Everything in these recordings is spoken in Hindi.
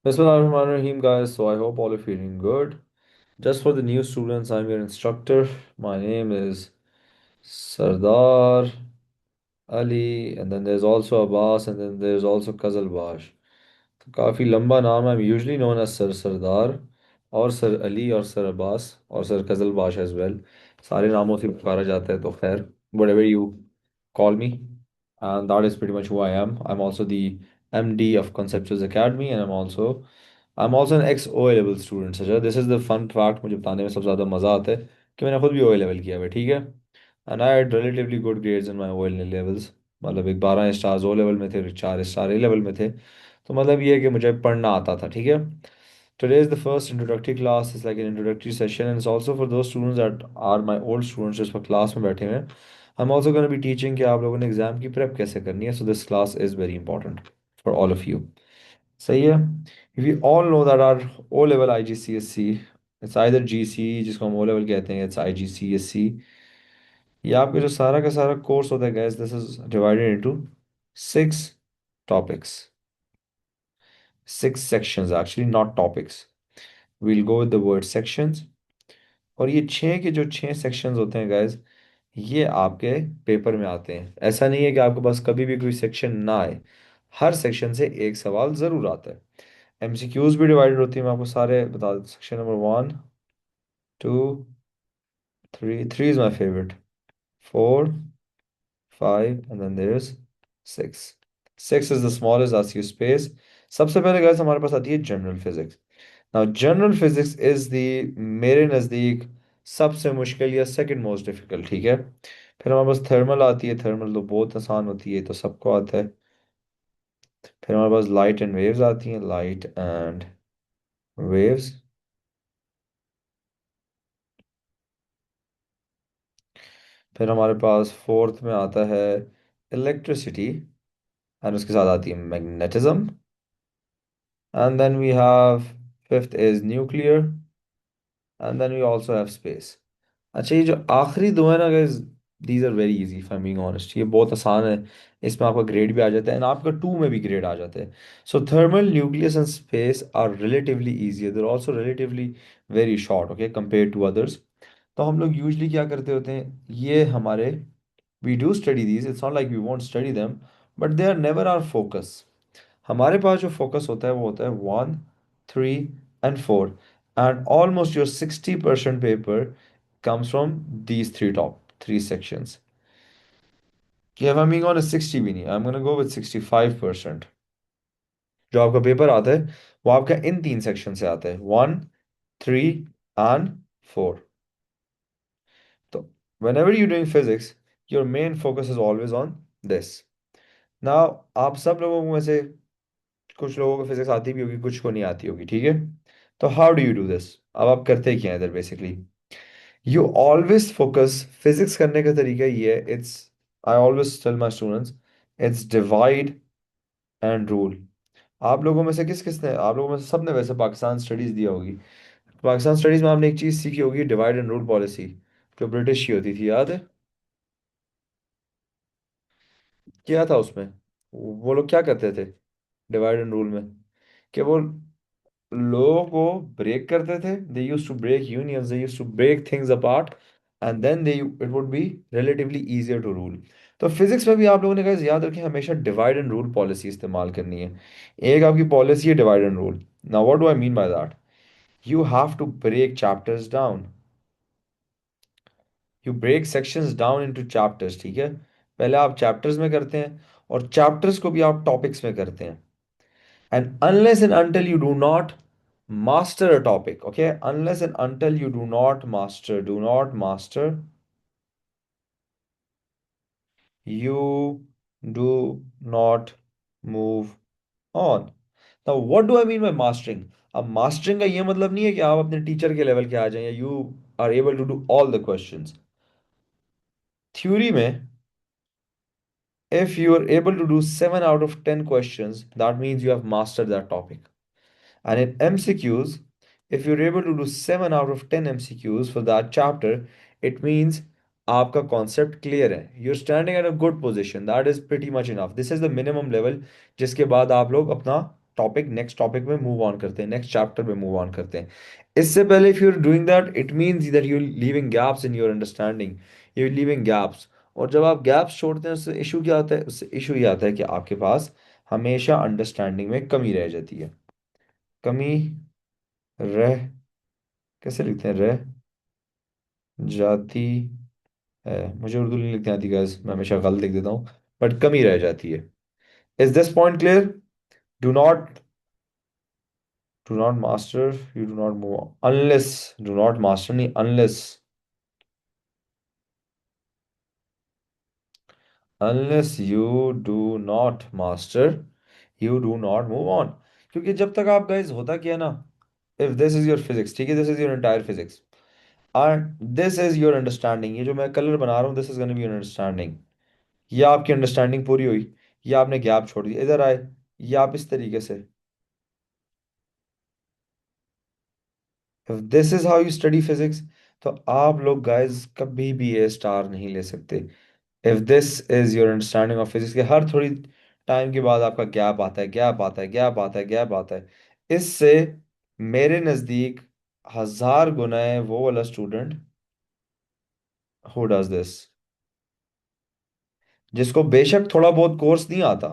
Bismillahirrahmanirrahim, guys. So I hope all are feeling good. Just for the new students, I'm your instructor. My name is Sardar Ali, and then there's also Abbas, and then there's also Kazal Bash. तो काफ़ी लंबा नाम है. I'm usually known as Sir Sardar और Sir Ali और Sir Abbas और Sir Kazal Bash as well. सारे नामों से पुकारा जाता है तो खैर, whatever you call me, and that is pretty much who I am. I'm also the MD of Conceptuals Academy, and I'm also an ex OA level student. सचा, this is the fun fact मुझे बताने में सबसे ज़्यादा मज़ा आता है कि मैंने खुद भी OA level किया हुआ है, ठीक है. And I had relatively good grades in my OA levels. मतलब एक 12 स्टार्स O लेवल में थे, 4 स्टार A लेवल में थे. तो मतलब ये है कि मुझे पढ़ना आता था, ठीक है. Today is the first introductory class. It's like an introductory session, and it's also for those students that are my old students जिस पर क्लास में बैठे हुए हैं. I'm also going to be teaching कि आप लोगों ने एग्जाम की प्रेप कैसे करनी है. So this class is very important for all of you. सही है. We all know that our O level IGCSE, it's either GC जिसको हम O level कहते हैं, it's IGCSE. ये आपका जो सारा का सारा कोर्स होता है guys, this is divided into 6 topics, 6 sections actually, not topics. We'll go with the word sections. और ये 6 के जो 6 सेक्शंस होते हैं गाइज, ये आपके पेपर में आते हैं. ऐसा नहीं है कि आपके पास कभी भी कोई सेक्शन ना आए. हर सेक्शन से एक सवाल ज़रूर आता है. एमसीक्यूज भी डिवाइडेड होती है, मैं आपको सारे बता दूं. Section number 1, 2, 3. 3 is my favourite. 4, 5 and then there's 6. 6 is the smallest, that's your space. सबसे पहले गाइस हमारे पास आती है general physics. Now general physics is the, मेरे नज़दीक, सबसे मुश्किल या सेकंड मोस्ट डिफिकल्ट, ठीक है. फिर हमारे पास थर्मल आती है. थर्मल तो बहुत आसान होती है, तो सबको आता है. फिर हमारे पास लाइट एंड वेव्स आती हैं. Light and waves. फिर हमारे पास फोर्थ में आता है इलेक्ट्रिसिटी, एंड उसके साथ आती है magnetism. And then we have fifth is nuclear, and then we also have space. अच्छा, ये जो आखिरी दो है ना guys, these are very easy if I am being honest. ये बहुत आसान है. इसमें आपका ग्रेड भी आ जाता है, एंड आपका टू में भी ग्रेड आ जाता है. So thermal, nucleus and space are relatively easy. They're also relatively very short, okay, compare to others. तो हम लोग यूजली क्या करते होते हैं, ये हमारे, we do study these, it's not like we won't study them, but they are never our focus. हमारे पास जो फोकस होता है वो होता है 1, 3 and 4. And almost your 60% paper comes from these top 3 sections. कि if I'm being honest, 60 भी नहीं, I'm gonna go with 65%. जो आपका पेपर आता है वो आपका इन 3 सेक्शन से आता है, 1, 3 and 4. तो whenever you're doing physics, your main focus is always on this. Now आप सब लोगों में से कुछ लोगों को फिजिक्स आती भी होगी, कुछ को नहीं आती होगी, ठीक है. तो how do you do this? अब आप करते क्या है इधर basically. You always focus. Physics करने का तरीका ये है, it's, I always tell my students, it's divide and rule. आप लोगों में से किस किस ने, आप लोगों में से सबने वैसे पाकिस्तान स्टडीज दिया होगी. पाकिस्तान स्टडीज में आपने एक चीज़ सीखी होगी, डिवाइड एंड रूल पॉलिसी, जो ब्रिटिश की होती थी, याद है? क्या था उसमें? वो लोग क्या करते थे डिवाइड एंड रूल में, कि वो लोगों को ब्रेक करते थे. They use to break unions, they use to break things apart, and then they it would be relatively easier to rule. तो फिजिक्स में भी आप लोगों ने कहा याद रखें, हमेशा डिवाइड एंड रूल पॉलिसी इस्तेमाल करनी है. एक आपकी पॉलिसी है divide and rule. Now what do I mean by that? You have to break chapters down. You break sections down into chapters, ठीक है. पहले आप चैप्टर्स में करते हैं, और चैप्टर्स को भी आप टॉपिक्स में करते हैं. And unless and until you do not master a topic, okay, unless and until you do not master, you do not move on. Now what do I mean by mastering? अब मास्टरिंग का ये मतलब नहीं है कि आप अपने टीचर के लेवल के आ जाएं, या you are able to do all the questions. Theory में, if you are able to do 7 out of 10 questions, that means you have mastered that topic. And in MCQs, if you're able to do 7 out of 10 MCQs for that chapter, it means आपका concept clear है. You're standing at a good position. That is pretty much enough. This is the minimum level जिसके बाद आप लोग अपना नेक्स्ट टॉपिक में मूव ऑन करते हैं, नेक्स्ट चैप्टर में मूव ऑन करते हैं। इससे पहले if you are doing that it means that you leaving gaps in your understanding, you leaving gaps. और जब आप गैप्स छोड़ते हैं उससे इशू क्या आता है? उससे इशू ये आता है कि आपके पास हमेशा अंडरस्टैंडिंग में कमी रह जाती है। कमी रह, कैसे लिखते हैं, रह जाती है। मुझे उर्दू नहीं लिखनी आती गाइस, मैं हमेशा गलत लिख देता हूँ, बट कमी रह जाती है। Is this point clear? Do not, do not master, you do not move unless, do not master नहीं, unless, unless you do not master, you do not move on. क्योंकि जब तक आप गाइस, होता क्या है ना, if this is your physics, ठीक है, this is your entire physics and this is your understanding, ये जो मैं कलर बना रहा हूँ this is gonna be your understanding. ये आपकी अंडरस्टैंडिंग पूरी हुई, ये आपने गैप छोड़ दिया, इधर आए, ये आप इस तरीके से, this is how you study physics. तो आप लोग गाइस कभी भी ए स्टार नहीं ले सकते। If this is your understanding of physics, के हर थोड़ी टाइम के बाद आपका गैप आता है, गैप आता है, गैप आता है, गैप आता है। इससे मेरे नज़दीक हजार गुना है वो वाला स्टूडेंट हु डज दिस, जिसको बेशक थोड़ा बहुत कोर्स नहीं आता,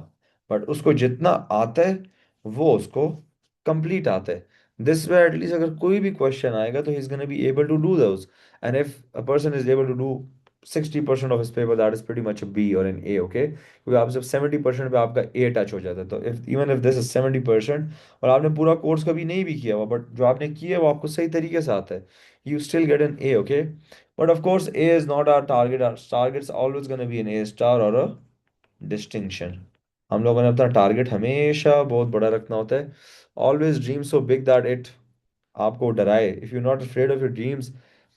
बट उसको जितना आता है वो उसको कंप्लीट आता है। दिस वे एटलीस्ट अगर कोई भी क्वेश्चन आएगा तो he is gonna be able to do those. And if a person is able to do 60% of his paper, that is pretty much a B or an A, okay. क्योंकि आप जब 70% पे आपका ए टच हो जाता है, तो if even if this is 70% और आपने पूरा कोर्स कभी नहीं भी किया हुआ, बट जो आपने किया है वो आपको सही तरीके से आता है, you still get an A, okay? But of course, A is not our target. Our target's always going to be an A star or a distinction. हम लोगों ने अपना टारगेट हमेशा बहुत बड़ा रखना होता है। Always dream so big that it आपको डराए। If you not afraid of your dreams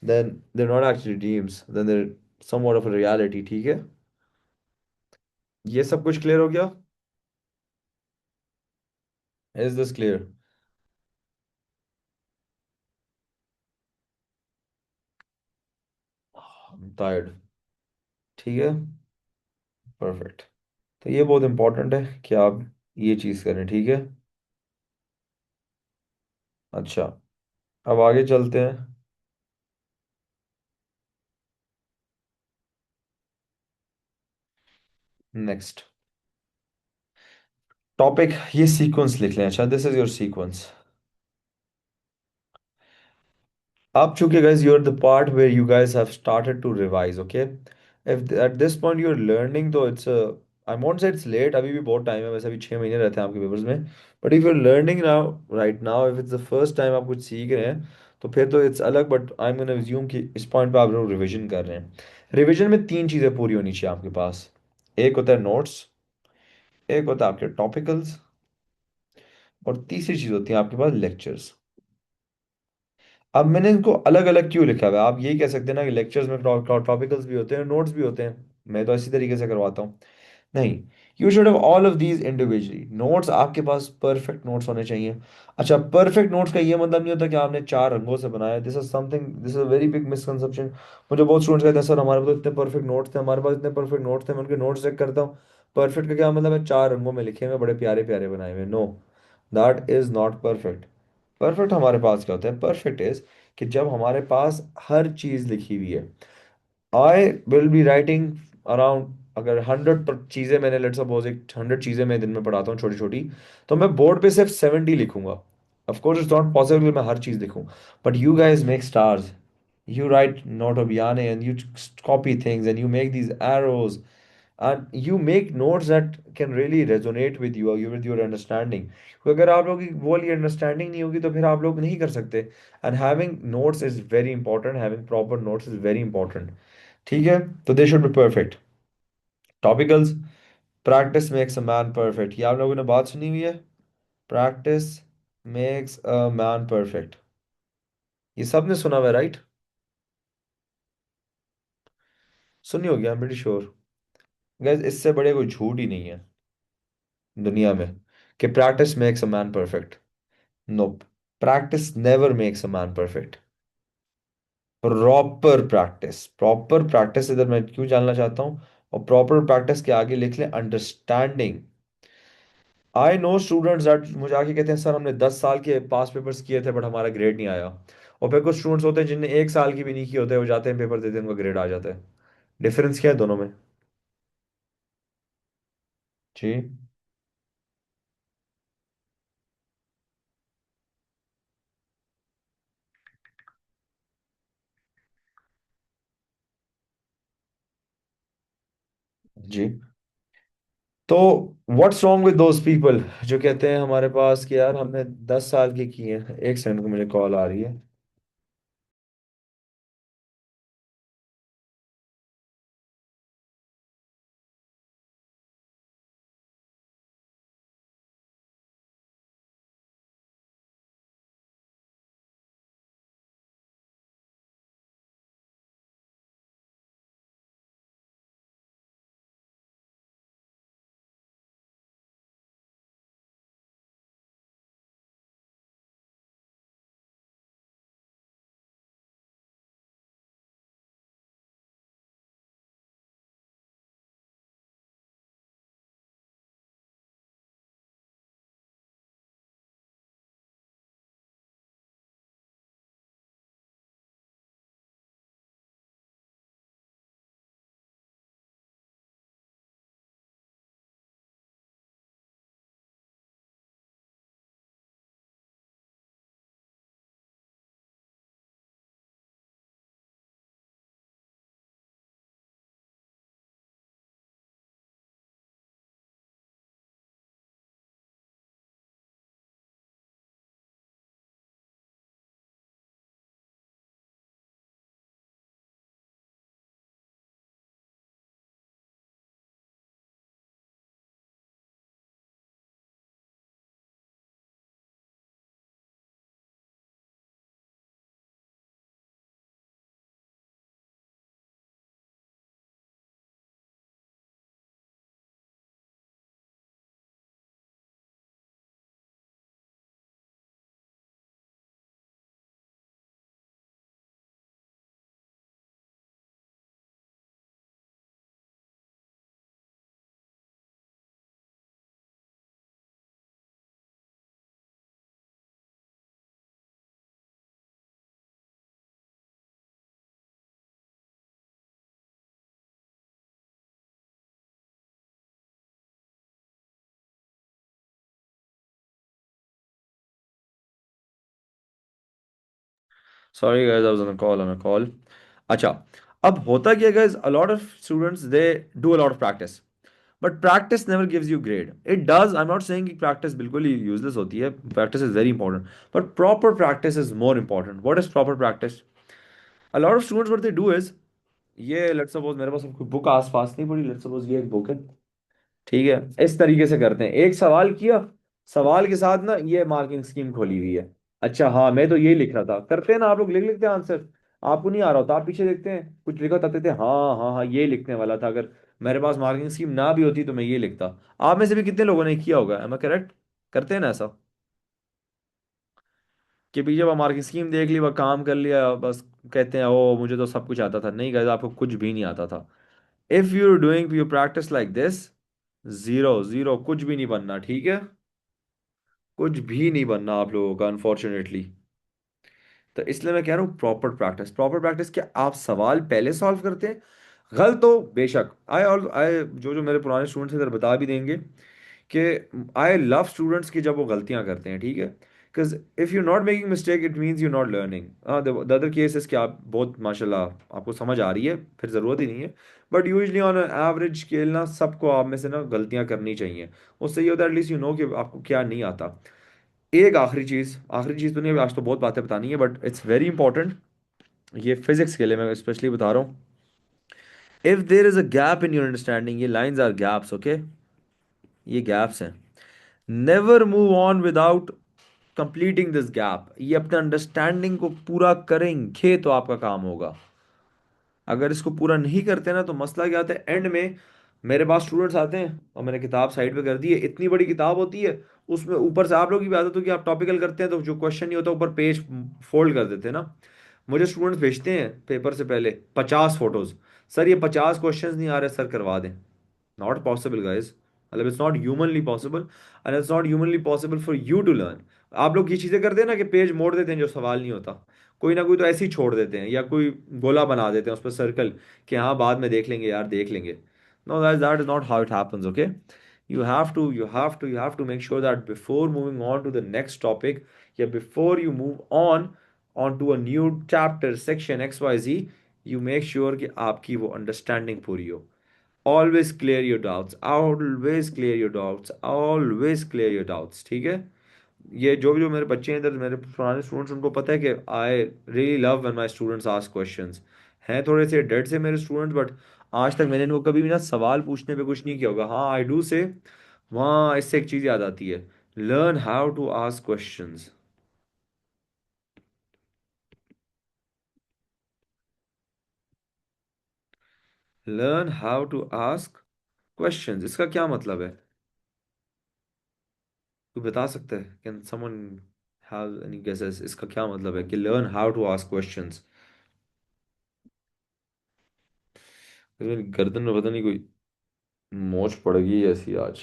then they're not actually dreams, then they're somewhat of a reality, ठीक है। ये सब कुछ क्लियर हो गया? Is this clear? टायर्ड, ठीक है, परफेक्ट। तो ये बहुत इंपॉर्टेंट है कि आप ये चीज़ करें, ठीक है। अच्छा, अब आगे चलते हैं। नेक्स्ट टॉपिक, ये सीक्वेंस लिख लें। अच्छा, दिस इज योर सीक्वेंस। अब चूंकि guys you're the part where you guys have started to revise, okay? If at this point you're learning, तो it's a, I won't say it's late, अभी भी बहुत टाइम है, वैसे अभी 6 महीने रहते हैं आपके पेपर्स में। But if you're learning now, right now, if it's the first time आप कुछ सीख रहे हैं तो फिर तो इट्स अलग, but I am gonna assume कि इस पॉइंट पे आप लोग रिवीजन कर रहे हैं। रिवीजन में तीन चीज़ें पूरी होनी चाहिए आपके पास। एक होता है नोट्स, एक होता है आपके टॉपिकल्स, और तीसरी चीज़ होती है आपके पास लेक्चर्स। अब मैंने इनको अलग अलग क्यों लिखा हुआ है? आप यही कह सकते हैं ना कि लेक्चर्स में टॉपिकल्स भी होते हैं, नोट्स भी होते हैं, मैं तो इसी तरीके से करवाता हूँ। नहीं, you should have all of these individually. Notes आपके पास परफेक्ट नोट्स होने चाहिए। अच्छा, परफेक्ट नोट्स का ये मतलब नहीं होता कि आपने चार रंगों से बनाया। This is something, this is a very big misconception. मुझे बहुत स्टूडेंट्स कहते हैं सर हमारे पास तो इतने परफेक्ट नोट्स थे, हमारे पास इतने परफेक्ट नोट्स थे, मैं उनके नोट्स चेक करता हूँ, परफेक्ट का क्या मतलब है? चार रंगों में लिखे हुए बड़े प्यारे प्यारे बनाए हुए। No, that is not perfect. Perfect हमारे पास क्या होता है? परफेक्ट इज कि जब हमारे पास हर चीज लिखी हुई है। I will be writing around, अगर 100 चीजें मैंने, लेट्स सपोज एक 100 चीजें मैं दिन में पढ़ाता हूँ छोटी छोटी, तो मैं बोर्ड पे सिर्फ 70 लिखूंगा। Of course it's not possible मैं हर चीज लिखूं, but you guys make stars, you write notobiane and you copy things and you make these arrows and you make notes that can really resonate with you or with your understanding. तो अगर आप लोगों की वो वाली अंडरस्टैंडिंग नहीं होगी तो फिर आप लोग नहीं कर सकते। And having notes is very important, having proper notes is very important, ठीक है। तो they should be perfect. Topicals, practice makes a man perfect, ये आप लोगों ने बात सुनी हुई है। Practice makes a man perfect, ये सब ने सुना हुआ है, राइट? सुनी होगी, आई एम प्रीटी श्योर। गैस इससे बड़े कोई झूठ ही नहीं है दुनिया में कि practice makes a man perfect. Nope, practice never makes a man perfect. Proper practice, proper practice इधर मैं क्यों जानना चाहता हूँ, और प्रॉपर प्रैक्टिस के आगे लिख ले understanding. I know students that मुझे आके कहते हैं सर हमने 10 साल के पास पेपर्स किए थे बट हमारा ग्रेड नहीं आया। और फिर कुछ स्टूडेंट्स होते हैं जिनने 1 साल की भी नहीं किए होते, वो जाते हैं पेपर देते हैं, उनका ग्रेड आ जाता है। डिफरेंस क्या है दोनों में? जी। जी। तो what's wrong with those people जो कहते हैं हमारे पास कि यार हमने 10 साल की किए हैं। एक सेकंड को मुझे कॉल आ रही है। Sorry guys, I was on a call. अच्छा, अब होता क्या guys, a lot of students they do a lot of practice, but practice never gives you grade. It does, I am not saying कि प्रैक्टिस बिल्कुल ही यूजलेस होती है। Practice is very important, but proper practice is more important. What is proper practice? A lot of students what they do is, ये लेट्स सपोज मेरे पास कोई बुक आसपास नहीं पड़ी, लेट्स सपोज ये एक बुक है, ठीक है, इस तरीके से करते हैं। एक सवाल किया, सवाल के साथ ना ये मार्किंग स्कीम खोली हुई है। अच्छा हाँ मैं तो यही लिख रहा था, करते हैं ना आप लोग, लिख लिखते हैं आंसर। आपको नहीं आ रहा होता, आप पीछे देखते हैं कुछ लिखा था, कहते हैं हाँ हाँ हाँ ये लिखने वाला था, अगर मेरे पास मार्किंग स्कीम ना भी होती तो मैं ये लिखता। आप में से भी कितने लोगों ने किया होगा, एम आई करेक्ट? करते हैं ना ऐसा, कि पीछे वह मार्किंग स्कीम देख ली, वह काम कर लिया, बस कहते हैं ओ मुझे तो सब कुछ आता था। नहीं गाइस, आपको कुछ भी नहीं आता था। If you are doing you practice like this, zero zero कुछ भी नहीं बनना, ठीक है? कुछ भी नहीं बनना आप लोगों का, अनफॉर्चुनेटली। तो इसलिए मैं कह रहा हूँ प्रॉपर प्रैक्टिस। प्रॉपर प्रैक्टिस क्या, आप सवाल पहले सॉल्व करते हैं, गलत हो बेशक, आई ऑल आई जो जो मेरे पुराने स्टूडेंट्स इधर बता भी देंगे कि आई लव स्टूडेंट्स की जब वो गलतियां करते हैं, ठीक है? Because if you not making mistake it means you not learning. The other case is कि आप बहुत माशाल्लाह आपको समझ आ रही है, फिर ज़रूरत ही नहीं है। But usually on average scale ना सबको आप में से ना गलतियां करनी चाहिए। उससे ये होता है एटलीस्ट यू नो कि आपको क्या नहीं आता। एक आखिरी चीज़ तो नहीं, अभी आज तो बहुत बातें बतानी है बट इट्स वेरी इंपॉर्टेंट। ये फिजिक्स के लिए मैं स्पेशली बता रहा हूँ। If there is a gap in your understanding, ये लाइंस आर गैप्स, ओके? ये गैप्स हैं। Never move on without completing this gap. ये अपने अंडरस्टैंडिंग को पूरा करेंगे तो आपका काम होगा। अगर इसको पूरा नहीं करते ना तो मसला क्या आता है एंड में। मेरे पास स्टूडेंट्स आते हैं और मैंने किताब साइड पे कर दी है, इतनी बड़ी किताब होती है, उसमें ऊपर से आप लोग की भी आदत हो कि आप टॉपिकल करते हैं तो जो क्वेश्चन नहीं होता ऊपर पेज फोल्ड कर देते हैं ना। मुझे स्टूडेंट्स भेजते हैं पेपर से पहले 50 फोटोज, सर ये 50 क्वेश्चंस नहीं आ रहे सर करवा दें। Not possible guys. मतलब it's not humanly possible, and it's not humanly possible for you to learn. आप लोग ये चीज़ें करते हैं ना कि पेज मोड़ देते हैं जो सवाल नहीं होता, कोई ना कोई तो ऐसे ही छोड़ देते हैं, या कोई गोला बना देते हैं उस पर सर्कल, कि हाँ बाद में देख लेंगे यार, देख लेंगे। No guys, that is not how it happens, okay. You have to make sure that before moving on to the next topic, yeah, before you move on to a new chapter section XYZ, you make sure कि आपकी वो अंडरस्टैंडिंग पूरी हो। Always clear your doubts, always clear your doubts, always clear your doubts, ठीक है। ये जो मेरे बच्चे हैं इधर, मेरे पुराने स्टूडेंट्स, उनको पता है कि I really love when my students ask questions. हैं थोड़े से डेड से मेरे स्टूडेंट्स, बट आज तक मैंने इनको कभी भी ना सवाल पूछने पे कुछ नहीं किया होगा। हाँ, आई डू से, वहाँ इससे एक चीज़ याद आती है, learn how to ask questions. Learn how to ask questions, इसका क्या मतलब है? तू बता सकता है? Can someone have any guesses, इसका क्या मतलब है कि learn how to ask questions? मेरी गर्दन में पता नहीं कोई मोच पड़ गई है ऐसी आज।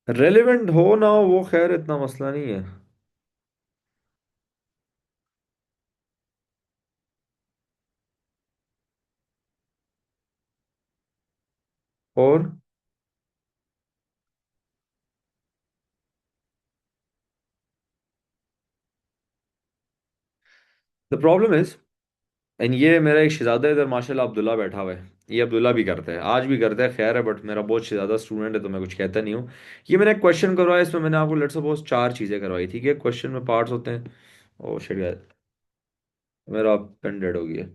रेलेवेंट हो ना हो वो खैर इतना मसला नहीं है। और द प्रॉब्लम इज, एंड ये मेरा एक शहजादा इधर माशाल्लाह अब्दुल्ला बैठा हुआ है, ये अब्दुल्ला भी करता है, आज भी करता है, खैर है, बट मेरा बहुत शहजादा स्टूडेंट है तो मैं कुछ कहता नहीं हूँ। ये मैंने एक क्वेश्चन करवाया, इसमें मैंने आपको लेट्स सपोज चार चीज़ें करवाई, ठीक है। क्वेश्चन में पार्ट्स होते हैं। ओ शिट यार, मेरा पेन डेड हो गया।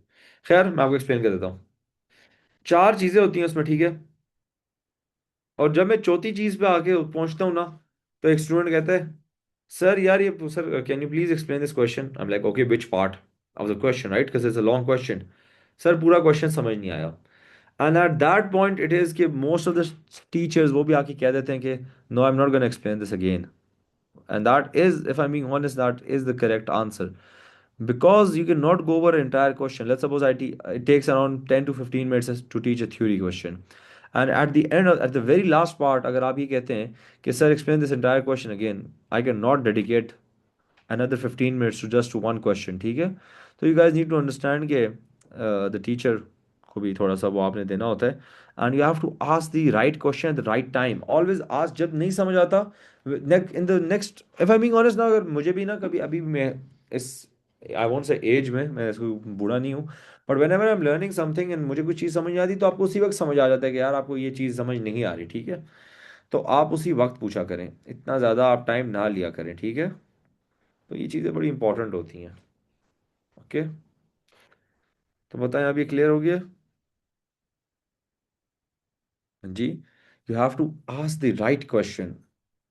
खैर मैं आपको एक्सप्लेन कर देता हूँ। चार चीज़ें होती हैं उसमें, ठीक है। और जब मैं चौथी चीज़ पे आके पहुंचता हूँ ना, तो एक स्टूडेंट कहता है, सर यार ये sir can you please explain this question. I am like okay, which part of the question, right, because it's a long question. Sir पूरा क्वेश्चन समझ नहीं आया। And at that point it is कि मोस्ट ऑफ द टीचर्स वो भी आके कह देते हैं कि no I am not gonna explain this again. And that is, if I am being honest, that is the correct answer, because you cannot go over an entire question. Let's suppose it takes around 10 to 15 minutes to teach a theory question, and at the end at the very last part अगर आप ये कहते हैं कि sir explain this entire question again, I cannot dedicate another 15 minutes to just one question, ठीक है। तो you guys need to understand कि the teacher को भी थोड़ा सा वो आपने देना होता है, and you have to ask the right question at the right time, always ask जब नहीं समझ आता। in the next, if I'm being honest ना, अगर मुझे भी ना कभी अभी मैं इस, आई वोंट से एज में, मैं इसको बूढ़ा नहीं हूँ, but when ever I am learning something and मुझे कुछ चीज़ समझ नहीं आती, तो आपको उसी वक्त समझ आ जाता है कि यार आपको ये चीज़ समझ नहीं आ रही, ठीक है। तो आप उसी वक्त पूछा करें, इतना ज़्यादा आप टाइम ना लिया करें, ठीक है। तो ये चीज़ें बड़ी इंपॉर्टेंट होती हैं, ओके। तो बताएं, अब ये क्लियर हो गया? जी, you have to ask the right question.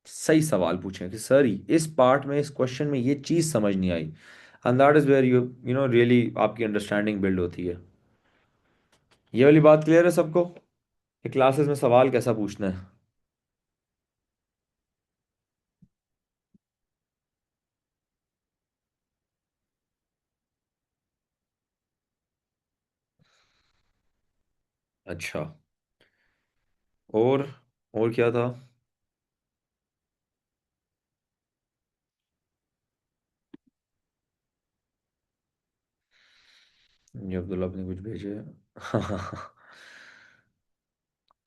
सही सवाल पूछें कि सर इस पार्ट में, इस क्वेश्चन में ये चीज़ समझ नहीं आई, and that is where you know really आपकी अंडरस्टैंडिंग बिल्ड होती है। ये वाली बात क्लियर है सबको कि क्लासेस में सवाल कैसा पूछना है? अच्छा। और और क्या था? ये अब्दुल्ला आपने कुछ भेजा है?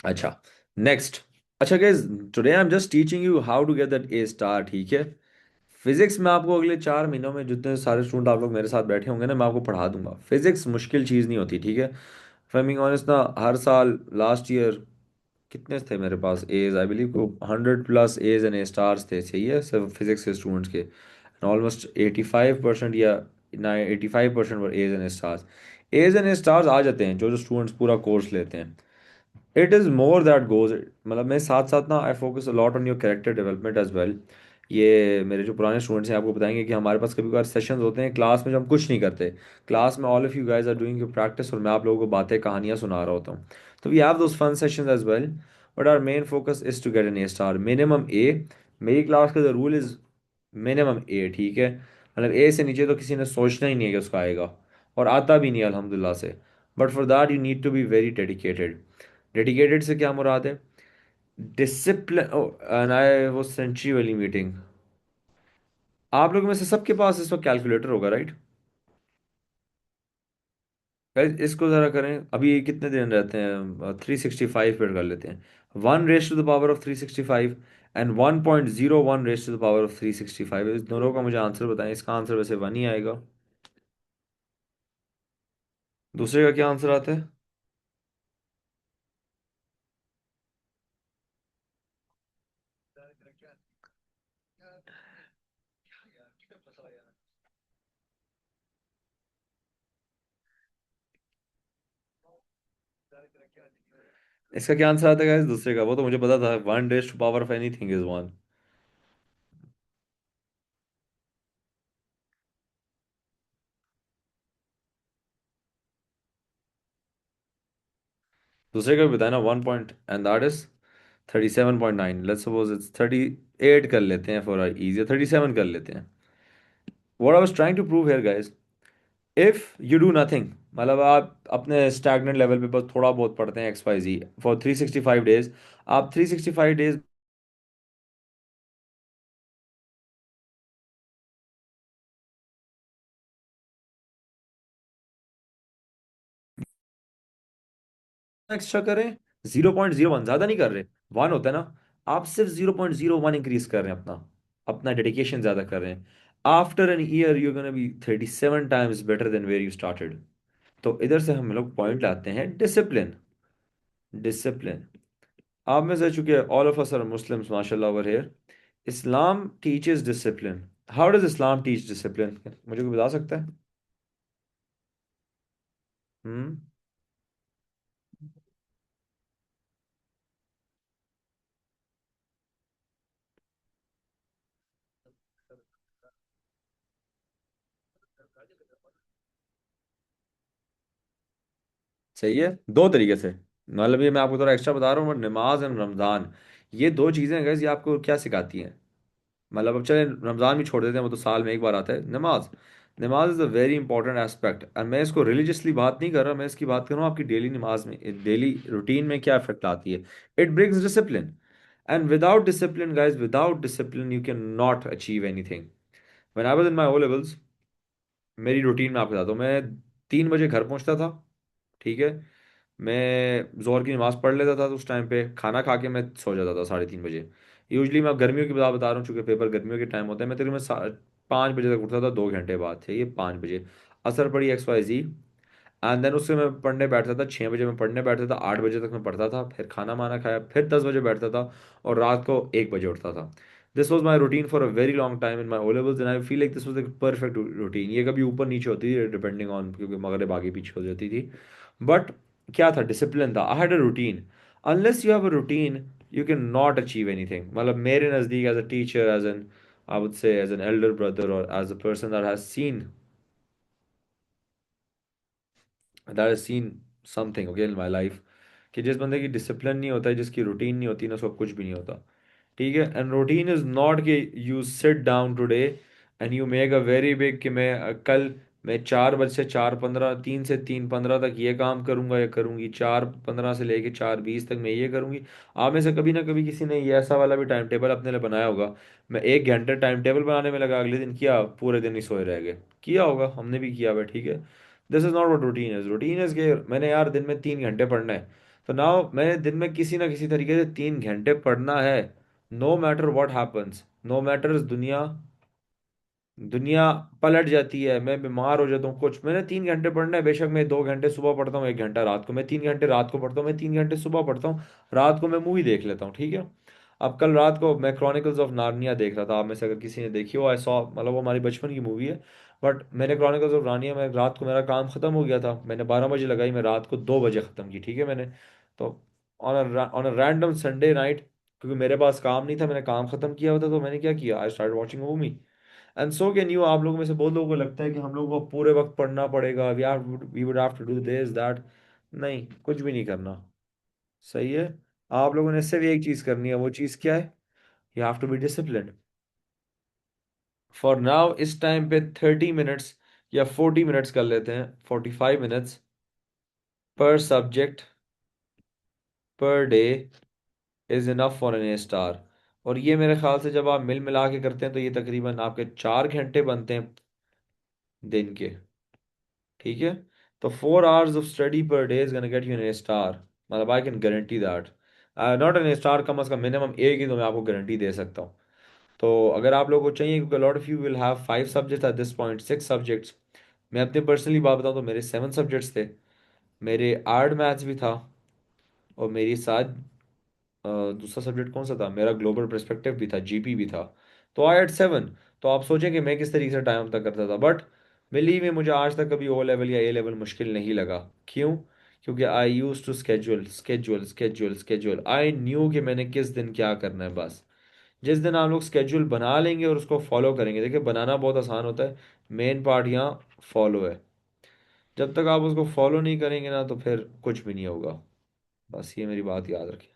अच्छा, नेक्स्ट। अच्छा guys, today I am just teaching you how to get that A star, ठीक है। फिजिक्स में आपको अगले 4 महीनों में जितने सारे स्टूडेंट आप लोग मेरे साथ बैठे होंगे ना, मैं आपको पढ़ा दूंगा। फिजिक्स मुश्किल चीज़ नहीं होती, ठीक है। फैमिंग ऑनेस्ट ना, हर साल लास्ट ईयर कितने थे मेरे पास एज, आई बिलीव को 100+ एज एंड ए स्टार्स थे, सही है, सिर्फ फिजिक्स के स्टूडेंट्स के। ऑलमोस्ट 85% या ना 85% were A's and A stars. A's and A stars आ जाते हैं जो जो स्टूडेंट्स पूरा कोर्स लेते हैं। It is more that goes, मतलब मैं साथ साथ ना I focus a lot on your character development as well. ये मेरे जो पुराने स्टूडेंट्स हैं आपको बताएंगे कि हमारे पास कभी कभार सेशंस होते हैं क्लास में जो हम कुछ नहीं करते। क्लास में all of you guys are doing your practice, और मैं आप लोगों को बातें कहानियाँ सुना रहा होता हूँ। तो we have those fun sessions as well, but our main focus is to get an A star, minimum A. मेरी क्लास का the rule is minimum A, ठीक है। मतलब ए से नीचे तो किसी ने सोचना ही नहीं है कि उसका आएगा। और आता भी नहीं है अल्हम्दुलिल्लाह से। But for that you need to be very dedicated. Dedicated से क्या मुराद है? डिसिप्लिन। एंड आई वो सेंचुरी वाली मीटिंग। आप लोगों में से सबके पास इस वक्त कैलकुलेटर होगा, राइट? गाइस इसको ज़रा करें, अभी कितने दिन रहते हैं, 365 पेड कर लेते हैं। 1 raise to the power of 365 and 1.01 raise to the power of 365, इस दोनों का मुझे आंसर बताएं। इसका आंसर वैसे वन ही आएगा। दूसरे का क्या आंसर आता है? इसका क्या आंसर आता है गाइस दूसरे का? वो तो मुझे पता था, 1 raise to power of anything is 1। दूसरे का भी बताया ना, 1 point, and that is 37.9। Let's suppose it's 38 कर लेते हैं फॉर इजी, 37 कर लेते हैं। What I was trying to prove here guys, if you do nothing, मतलब आप अपने स्टैग्नेंट लेवल पे बस थोड़ा बहुत पढ़ते हैं X Y Z for 365 days, आप 365 डेज एक्स्ट्रा करें। 0.01 ज्यादा नहीं कर रहे, वन होता है ना। आप सिर्फ 0.01 इंक्रीज कर रहे हैं अपना, अपना डेडिकेशन ज्यादा कर रहे हैं। After an year you gonna be 37 times better than where you started. तो इधर से हम लोग पॉइंट लाते हैं डिसिप्लिन। डिसिप्लिन। आप में से चूंकि all of us are Muslims माशाल्लाह over here, Islam teaches discipline. How does Islam teach discipline? मुझे कोई बता सकता है? हम्म। सही है, दो तरीके से। मतलब ये मैं आपको थोड़ा एक्स्ट्रा बता रहा हूँ, नमाज एंड रमज़ान, ये दो चीज़ें हैं guys, ये आपको क्या सिखाती हैं? मतलब अब चले रमज़ान भी छोड़ देते हैं, वो तो साल में एक बार आता है। नमाज, नमाज is a very important aspect. और मैं इसको रिलीजियसली बात नहीं कर रहा, मैं इसकी बात कर रहा हूँ आपकी डेली नमाज में, डेली रूटीन में क्या इफेक्ट आती है। It brings discipline. And without discipline guys, without discipline you can not achieve anything. When I was in my O levels, मेरी रूटीन में आपको बताता हूँ। मैं 3 बजे घर पहुंचता था, ठीक है। मैं जोहर की नमाज़ पढ़ लेता था, तो उस टाइम पे खाना खा के मैं सो जाता था 3:30 बजे। यूजली मैं गर्मियों की बता बता रहा हूँ, चूंकि पेपर गर्मियों के टाइम होता है। मैं तकरीबन 5 बजे तक उठता था, 2 घंटे बाद थे ये 5 बजे। असर पड़ी X Y Z, and then उससे मैं पढ़ने बैठता था। 6 बजे मैं पढ़ने बैठता था, 8 बजे तक मैं पढ़ता था, फिर खाना वाना खाया, फिर 10 बजे बैठता था, और रात को 1 बजे उठता था। This was my routine for a very long time in my O levels, and I feel like this was the perfect routine. ये कभी ऊपर नीचे होती थी डिपेंडिंग ऑन, क्योंकि मगरिब आगे पीछे हो जाती थी। बट क्या था, डिसिप्लिन था, I had a routine. Unless you have a routine you can not achieve anything. मतलब मेरे नज़दीक as a teacher, as an, I would say as an elder brother, और as a person that has seen, that has seen something okay in my life, कि जिस बंदे की डिसिप्लिन नहीं होता है, जिसकी रूटीन नहीं होती ना, उसको कुछ भी नहीं होता। ठीक है। एंड रूटीन इज नॉट कि you sit down today and you make a very big कि मैं कल मैं 4 बजे से 4:15, 3 से 3:15 तक ये काम करूंगा या करूंगी, 4:15 से लेके 4:20 तक मैं ये करूंगी। आप में से कभी ना कभी किसी ने ये ऐसा वाला भी टाइम टेबल अपने लिए बनाया होगा। मैं 1 घंटे टाइम टेबल बनाने में लगा, अगले दिन किया, पूरे दिन ही सोए रह गए। किया होगा, हमने भी किया हुआ है, ठीक है। This is not what routine is. Routine is कि मैंने यार दिन में 3 घंटे पढ़ना है, तो नाउ मैंने दिन में किसी ना किसी तरीके से 3 घंटे पढ़ना है। No matter what happens, no matters, दुनिया, दुनिया पलट जाती है, मैं बीमार हो जाता हूँ, कुछ, मैंने 3 घंटे पढ़ना है। बेशक मैं 2 घंटे सुबह पढ़ता हूँ, 1 घंटा रात को, मैं 3 घंटे रात को पढ़ता हूँ, मैं 3 घंटे सुबह पढ़ता हूँ, रात को मैं मूवी देख लेता हूँ, ठीक है। अब कल रात को मैं क्रॉनिकल्स ऑफ नार्निया देख रहा था, आप में से अगर किसी ने देखी हो, आई सॉ, मतलब वो हमारी बचपन की मूवी है। बट मैंने क्रॉनिकल्स ऑफ नार्निया में रात को, मेरा काम खत्म हो गया था, मैंने 12 बजे लगाई, मैं रात को 2 बजे ख़त्म की, ठीक है मैंने। तो on a random Sunday night, क्योंकि मेरे पास काम नहीं था, मैंने काम खत्म किया हुआ था, तो मैंने क्या किया, I start watching movie. And so can you. आप लोगों में से बहुत लोगों को लगता है कि हम लोगों को पूरे वक्त पढ़ना पड़ेगा, we would have to do this that. नहीं, कुछ भी नहीं करना। सही है। आप लोगों ने सिर्फ एक चीज करनी है, वो चीज क्या है? You have to be disciplined. For now इस टाइम पे 30 मिनट्स या 40 मिनट्स कर लेते हैं, 45 मिनट्स पर सब्जेक्ट पर day is enough for an A star. और ये मेरे ख्याल से जब आप मिल मिला के करते हैं तो ये तकरीबन आपके 4 घंटे बनते हैं दिन के। ठीक है। तो 4 hours of study per day is gonna get you an A star. मतलब I can guarantee that. Not an A star, कम अज कम मिनिमम एक ही तो मैं आपको गारंटी दे सकता हूँ। तो अगर आप लोगों को चाहिए, क्योंकि lot of you will have 5 subjects at this point, 6 subjects. मैं अपने पर्सनली बात बताऊँ तो मेरे 7 सब्जेक्ट्स थे। मेरे आर्ट मैथ्स भी था, और मेरी साथ दूसरा सब्जेक्ट कौन सा था, मेरा ग्लोबल पर्सपेक्टिव भी था, जीपी भी था। तो आई एट 7। तो आप सोचें कि मैं किस तरीके से टाइम तक करता था, बट बिलीव में मुझे आज तक कभी ओ लेवल या ए लेवल मुश्किल नहीं लगा। क्यों? क्योंकि I use to schedule schedule schedule schedule, I knew कि मैंने किस दिन क्या करना है बस। जिस दिन आप लोग स्केड्यूल बना लेंगे और उसको फॉलो करेंगे, देखिए बनाना बहुत आसान होता है, मेन पार्ट यहाँ फॉलो है। जब तक आप उसको फॉलो नहीं करेंगे ना तो फिर कुछ भी नहीं होगा। बस ये मेरी बात याद रखें।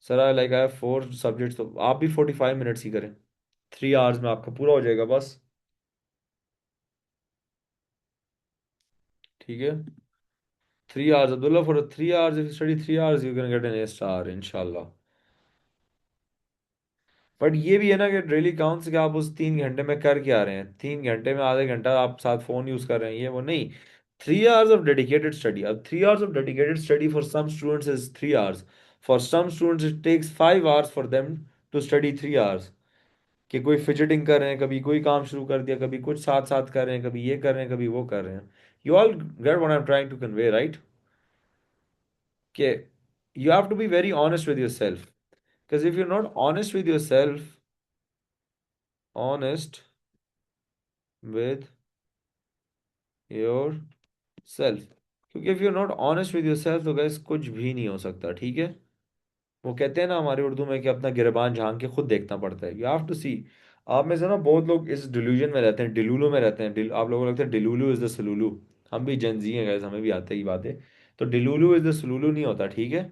Sir I like I have 4 subjects, तो आप भी 45 मिनट्स ही करें। 3 hours में आपका पूरा हो जाएगा बस। ठीक है। 3 hours, Abdullah, for 3 hours if study 3 hours you can get an A star इंशाल्लाह। बट ये भी है ना कि डेली काउंट्स कि आप उस 3 घंटे में कर क्या रहे हैं। 3 घंटे में आधे घंटा आप साथ फोन यूज कर रहे हैं, ये वो नहीं। 3 hours ऑफ डेडिकेटेड स्टडी। अब 3 hours of dedicated study for some students is 3 hours। For some students it takes 5 hours for them to study 3 hours। कि कोई फिजिटिंग कर रहे हैं, कभी कोई काम शुरू कर दिया, कभी कुछ साथ साथ कर रहे हैं, कभी ये कर रहे हैं, कभी वो कर रहे हैं। You all get what I am trying to convey, right? कि you have to be very honest with yourself, because if you not honest with yourself, honest with yourself, क्योंकि if you are not honest with yourself तो गैस कुछ भी नहीं हो सकता। ठीक है। वो कहते हैं ना हमारे उर्दू में कि अपना गिरबान झांक के खुद देखना पड़ता है। यू हैव टू सी। आप में से ना बहुत लोग इस डिल्यूजन में रहते हैं, डिलूलू में रहते हैं। आप लोगों को लगता है डिलूलू इज द सलूलू। हम भी जनजी हैं गैस, हमें भी आते ही बातें। तो डिलूलू इज द सलूलू नहीं होता। ठीक है।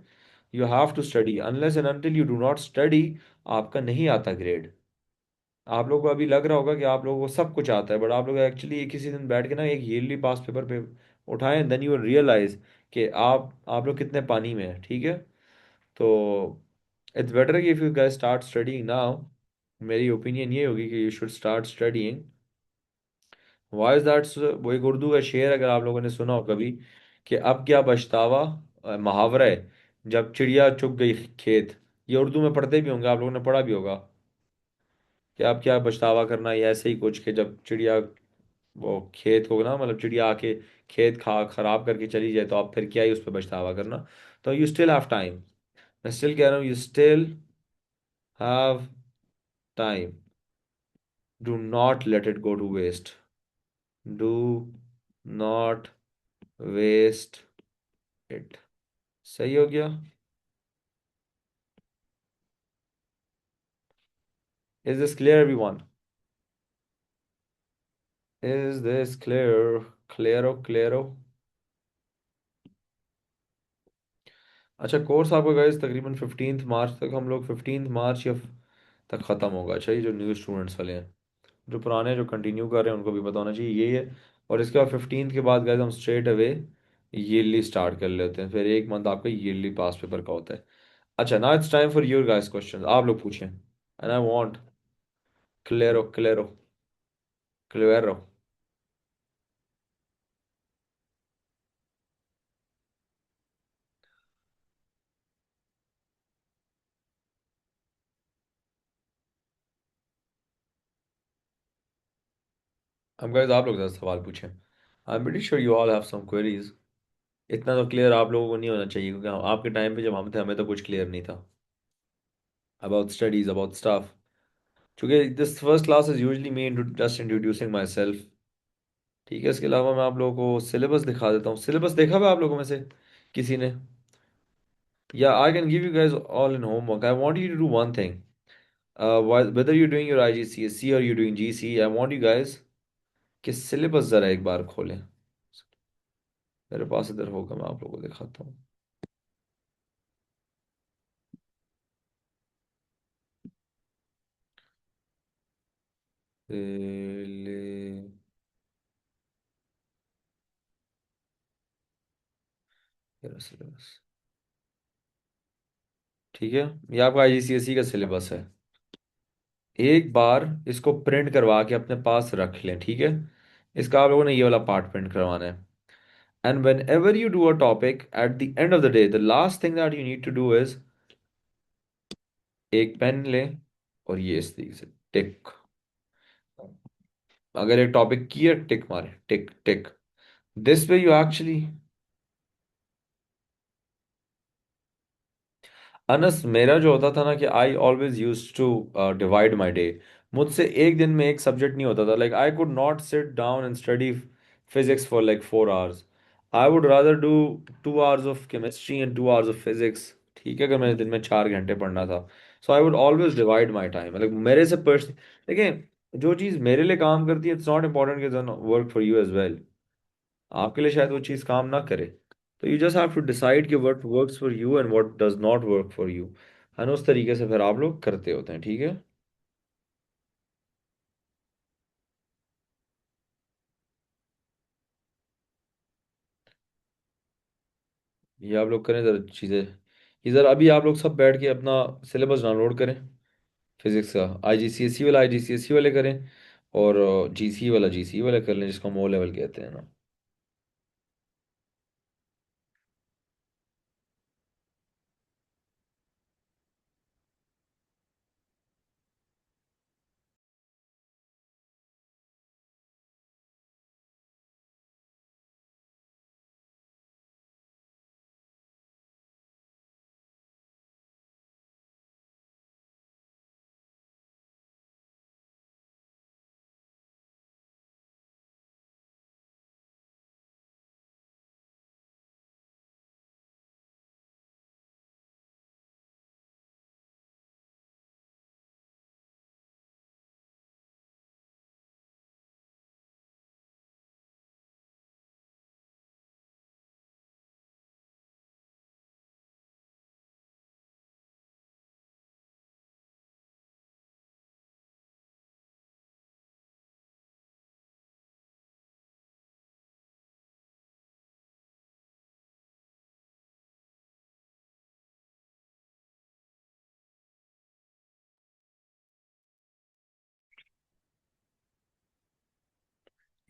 You have to study, unless and until you do not study आपका नहीं आता ग्रेड। आप लोगों को अभी लग रहा होगा कि आप लोगों को सब कुछ आता है, बट आप लोग एक्चुअली किसी दिन बैठ के ना एक ईयरली पास पेपर पे उठाएं, देन यू रियलाइज कि आप लोग कितने पानी में हैं। ठीक है। तो इट्स बेटर कि if you guys start studying now, मेरी ओपिनियन ये होगी कि you should start studying. Why is that? वो एक उर्दू का शेर, अगर आप लोगों ने सुना हो कभी, कि अब क्या पछतावा, मुहावरा है, जब चिड़िया चुग गई खेत। ये उर्दू में पढ़ते भी होंगे, आप लोगों ने पढ़ा भी होगा कि अब क्या पछतावा करना, या ऐसे ही कुछ कि जब चिड़िया वो खेत को ना, मतलब चिड़िया आके खेत खा खराब करके चली जाए तो आप फिर क्या ही उस पर पछतावा करना। तो यू स्टिल हैव टाइम। मैं स्टिल कह रहा हूँ, you still have time. Do not let it go to waste. Do not waste it. सही हो गया? Is this clear everyone? Is this clear? क्लियरो क्लियरो। अच्छा, कोर्स आपका गाइस तकरीबन 15 मार्च तक, हम लोग 15 मार्च या तक ख़त्म होगा। अच्छा, ये जो न्यू स्टूडेंट्स वाले हैं, जो पुराने जो कंटिन्यू कर रहे हैं उनको भी पता होना चाहिए ये है। और इसके बाद 15 के बाद गाइस हम स्ट्रेट अवे ईयरली स्टार्ट कर लेते हैं, फिर एक मंथ आपका ईयरली पास पेपर का होता है। अच्छा, ना it's time for your guys question. आप लोग पूछें, एंड आई वांट क्लेरो क्लेरो क्लेरो। अब गाइस आप लोग ज़रा सवाल पूछें। I am pretty sure you all have some queries. इतना तो क्लियर आप लोगों को नहीं होना चाहिए, क्योंकि आपके टाइम पे जब हम थे हमें तो कुछ क्लियर नहीं था अबाउट स्टडीज, अबाउट स्टाफ। क्योंकि this first class is usually me just introducing my self. ठीक है। इसके अलावा मैं आप लोगों को सिलेबस दिखा देता हूँ। सिलेबस देखा हुआ आप लोगों में से किसी ने? या I can give you guys all in homework. I want you to do one thing, whether you're doing your IGCSE or you're doing GC, I want you guys कि सिलेबस ज़रा एक बार खोलें। मेरे पास इधर होगा, मैं आप लोगों को दिखाता हूँ। सिलेबस। ठीक है, ये आपका आईजीसीएसई का सिलेबस है। एक बार इसको प्रिंट करवा के अपने पास रख लें, ठीक है। इसका आप लोगों ने ये वाला पार्ट प्रिंट करवाना है। And whenever you do a topic at the end of the day, the last thing that you need to do is एक पेन लें और ये इस तरीके से टिक। अगर एक टॉपिक की है, टिक मारे, tick tick. This way you actually. अनस, मेरा जो होता था ना कि I always use to divide my day. मुझसे एक दिन में एक सब्जेक्ट नहीं होता था। Like I could not sit down and study physics for like 4 hours. I would rather do 2 hours of chemistry and 2 hours of physics. ठीक है, अगर मैंने दिन में 4 घंटे पढ़ना था। So I would always divide my time. मतलब मेरे से पर्सन, देखिए, जो चीज़ मेरे लिए काम करती है, इट्स नॉट इम्पॉर्टेंट कि work for you as well. आपके लिए शायद वो चीज़ काम ना करे। तो you just have to decide कि what works for you and what does not work for you. है ना, उस तरीके से फिर आप लोग करते होते हैं, ठीक है। ये आप लोग करें ज़रा चीज़ें। ये ज़रा अभी आप लोग सब बैठ के अपना सिलेबस डाउनलोड करें। फिजिक्स का आईजीसीएसई वाला आईजीसीएसई वाले करें, और जीसी वाला जीसी वाला कर लें, जिसको हम ओ लेवल कहते हैं ना।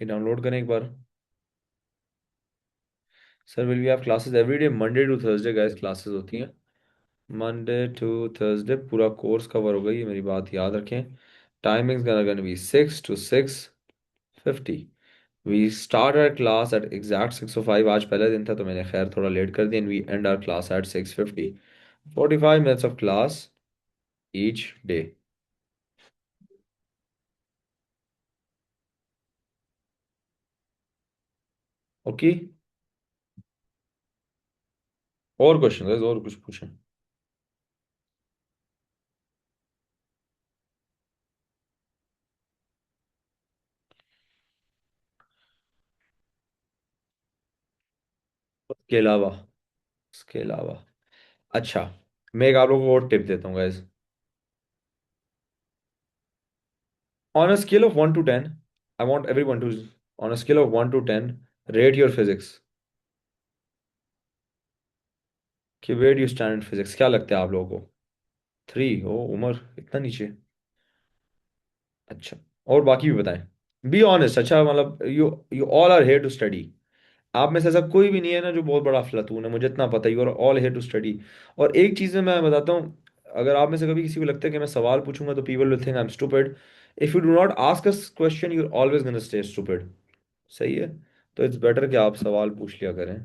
ये डाउनलोड करें एक बार। Sir, will we have classes every day? Monday to Thursday guys classes होती हैं। मंडे टू थर्सडे पूरा कोर्स कवर होगा, ये मेरी बात याद रखें। Timings gonna be 6 to 6:50। We start our class at exact 6:05। आज पहला दिन था तो मैंने खैर थोड़ा लेट कर दिया। And we end our class at 6:50। 45 minutes of class each day. Okay. और क्वेश्चन है और कुछ पूछें? उसके अलावा, उसके अलावा, अच्छा, मैं एक आप लोगों को और टिप देता हूँ guys. On a scale of 1 to 10, I want everyone to, on a scale of 1 to 10, rate your physics. कि where do you stand in physics, क्या लगता है आप लोगों को? 3? ओ उमर, इतना नीचे? अच्छा, और बाकी भी बताएं। Be honest. अच्छा, मतलब you you all are here to study. आप में से ऐसा कोई भी नहीं है ना जो बहुत बड़ा अफलातून है, मुझे इतना पता है। You are all here to study. और एक चीज़ में मैं बताता हूँ, अगर आप में से कभी किसी को लगता है कि मैं सवाल पूछूंगा तो people will think I am stupid. If you do not ask us question, you are always gonna stay stupid. सही है। तो इट्स बेटर कि आप सवाल पूछ लिया करें।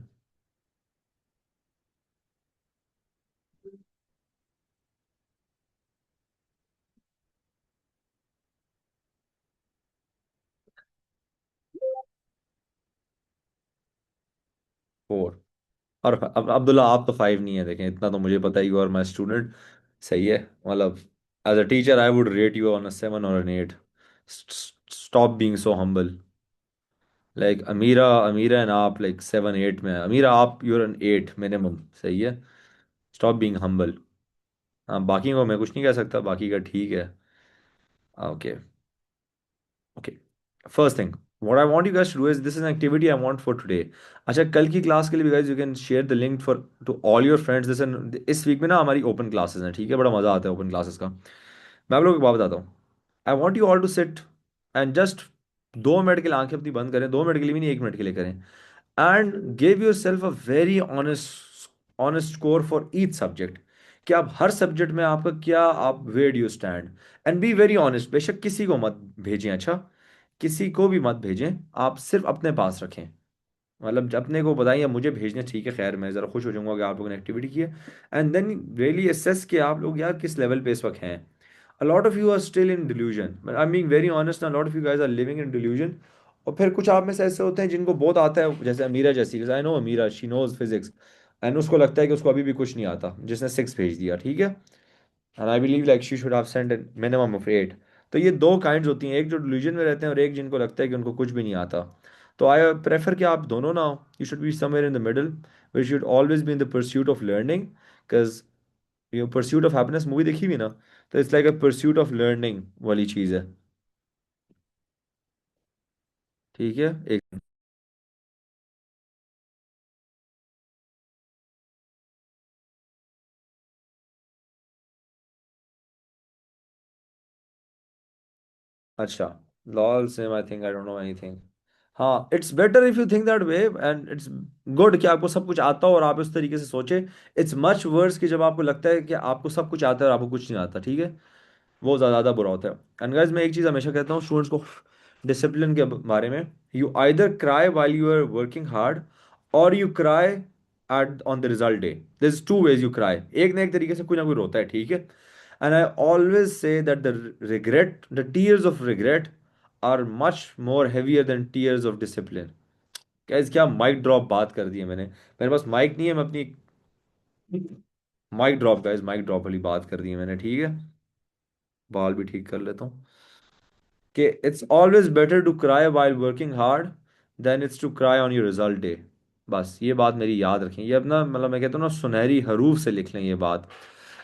फोर। और अब्दुल्ला, आप तो 5 नहीं है, देखें इतना तो मुझे पता ही। और माई स्टूडेंट। सही है, मतलब as a teacher I would rate you on a 7 or an 8। Stop being so humble. Like Amira, Amira and आप लाइक 7 8 में। अमीरा, आप यूर एन 8 मिनिमम। सही है। Stop being humble. हाँ, बाकी को मैं कुछ नहीं कह सकता, बाकी का ठीक है। Okay. Okay. First thing, What I want you guys to do is, this is an activity I want for today. अच्छा, कल की क्लास के लिए guys you can share the link for to all your friends. this इस वीक में ना हमारी ओपन क्लासेस हैं, ठीक है, बड़ा मज़ा आता है ओपन क्लासेस का। मैं आप लोगों को एक बात बताता हूँ। I want you all to sit and just 2 minute के लिए आंखें अपनी बंद करें, 2 मिनट के लिए भी नहीं, 1 मिनट के लिए करें। And give yourself a very honest honest score for each subject, कि आप हर सब्जेक्ट में आपका क्या, आप where do you stand. And be very honest, बेशक किसी को मत भेजें, अच्छा, किसी को भी मत भेजें, आप सिर्फ अपने पास रखें। मतलब अपने को बताइए, मुझे भेजने ठीक है, खैर मैं ज़रा खुश हो जाऊंगा कि आप लोगों ने एक्टिविटी की है। एंड देन रियली असेस कि आप लोग यार किस लेवल पे इस वक्त हैं। A lot of you are still in delusion, I am being very honest, a lot of you guys are living in delusion. और फिर कुछ आप में से ऐसे होते हैं जिनको बहुत आता है, जैसे अमीरा जैसी, I know Amira, she knows physics, and उसको लगता है कि उसको अभी भी कुछ नहीं आता, जिसने 6 भेज दिया, ठीक है। And I believe like she should have sent minimum of 8। तो ये दो काइंड्स होती हैं, एक जो डिल्यूजन में रहते हैं और एक जिनको लगता है कि उनको कुछ भी नहीं आता। तो आई प्रेफर कि आप दोनों ना हो, you should be somewhere in the middle, we should always be in the pursuit of learning. Because ये परस्यूट ऑफ हैप्पीनेस मूवी देखी भी ना, तो it's like a pursuit of learning वाली चीज़ है, ठीक है। एक, अच्छा, lol same, I think I don't know anything. हाँ, it's better if you think that way, and it's good कि आपको सब कुछ आता हो और आप उस तरीके से सोचे। इट्स मच वर्स कि जब आपको लगता है कि आपको सब कुछ आता है और आपको कुछ नहीं आता, ठीक है। वो ज़्यादा बुरा होता है। एंड गाइस, मैं एक चीज़ हमेशा कहता हूँ स्टूडेंट्स को डिसिप्लिन के बारे में, you either cry while you are working hard, और you cry at on the result day. This is two ways you cry, एक ना एक तरीके से कोई ना कोई रोता है, ठीक है। And I always say that the tears of regret are much more heavier than tears of discipline. Guys, क्या माइक ड्रॉप बात कर दी है मैंने, मेरे पास माइक नहीं है, मैं अपनी mic drop, guys mic drop वाली बात कर दी है मैंने, ठीक है। बाल भी ठीक कर लेता हूँ कि it's always better to cry while working hard than it's to cry on your result day. बस ये बात मेरी याद रखें, ये अपना मतलब मैं कहता हूँ ना, सुनहरी हरूफ से लिख लें ये बात।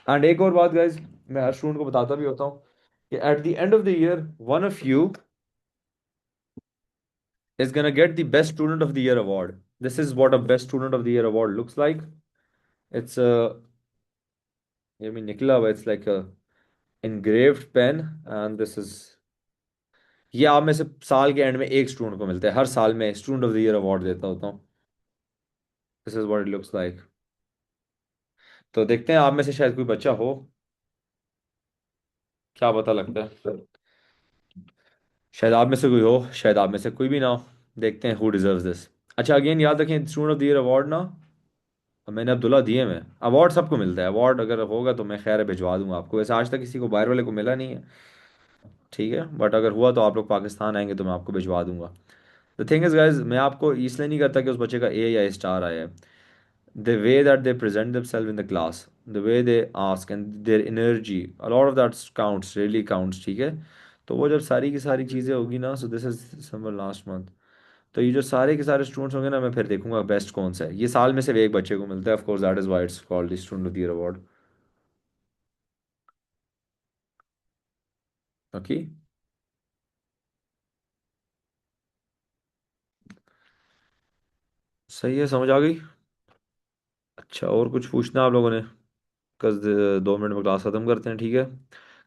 एंड एक और बात गाइज, मैं हर स्टूडेंट को बताता भी होता हूँ कि eight the end of the year one of you is gonna get the best student of the year award. This is what a best student of the year award looks like. It's a, I mean निकला हुआ, it's like a engraved pen, and this is, ये आप में से साल के एंड में एक स्टूडेंट को मिलता है, हर साल में student of the year award देता होता हूँ। This is what it looks like. तो देखते हैं आप में से शायद कोई बच्चा हो, क्या पता लगता है, शायद आप में से कोई हो, शायद आप में से कोई भी ना हो। देखते हैं हु डिजर्व्स दिस। अच्छा, अगेन याद रखें, student of the year award ना, मैंने अब्दुल्ला दिए में, अवार्ड सबको मिलता है, अवार्ड अगर होगा तो मैं खैर भिजवा दूंगा आपको, वैसे आज तक किसी को बाहर वाले को मिला नहीं है, ठीक है, बट अगर हुआ तो आप लोग पाकिस्तान आएंगे तो मैं आपको भिजवा दूंगा। द थिंग इज गाइज, मैं आपको इसलिए नहीं करता कि उस बच्चे का ए या स्टार आया है, the way that they present themselves in the class, the way they ask and their energy, a lot of that counts, really counts, ठीक है। तो वो जब सारी की सारी चीज़ें होगी ना, so this is December last month, तो ये जो सारे के सारे स्टूडेंट्स होंगे ना, मैं फिर देखूंगा बेस्ट कौन सा है। ये साल में सिर्फ एक बच्चे को मिलता है, of course that is why it's called the student of the year award. Okay, सही है, समझ आ गई। अच्छा, और कुछ पूछना है आप लोगों ने? कल 2 मिनट में क्लास खत्म करते हैं, ठीक है।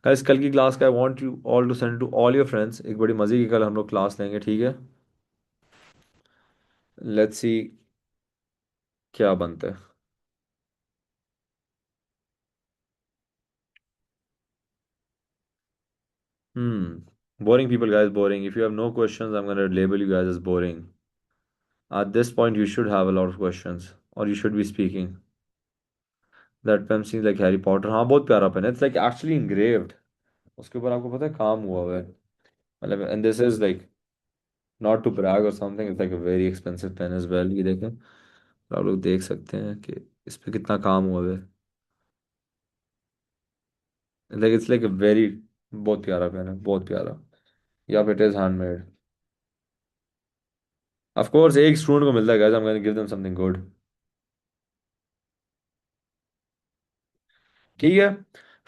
गाइस, कल की क्लास का I want you all to send to all your friends, एक बड़ी मजे की कल हम लोग क्लास लेंगे, ठीक है। लेट्स सी क्या बनता है। Boring people, guys, boring. If you have no questions, I'm gonna label you guys as boring. At this point, you should have a lot of questions, or you should be speaking. That pen seems like Harry Potter. हाँ, बहुत प्यारा पेन है, it's like actually engraved. उसके ऊपर आपको पता है काम हुआ हुआ है, मतलब, and this is like not to brag or something, it's like a very expensive pen as well, ये देखें, तो आप लोग देख सकते हैं कि इस पे कितना काम हुआ है। Like it's like a very, बहुत प्यारा पेन है, बहुत प्यारा। या फिर it is handmade. Of course एक स्टूडेंट को मिलता है, guys, I'm gonna give them something good. ठीक है,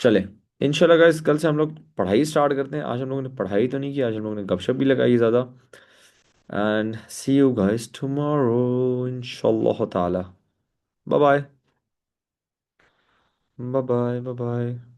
चले, इंशाल्लाह गाइस, कल से हम लोग पढ़ाई स्टार्ट करते हैं। आज हम लोगों ने पढ़ाई तो नहीं की, आज हम लोगों ने गपशप भी लगाई ज़्यादा। and see you guys tomorrow, inshallah ta'ala. Bye bye. Bye bye. Bye bye.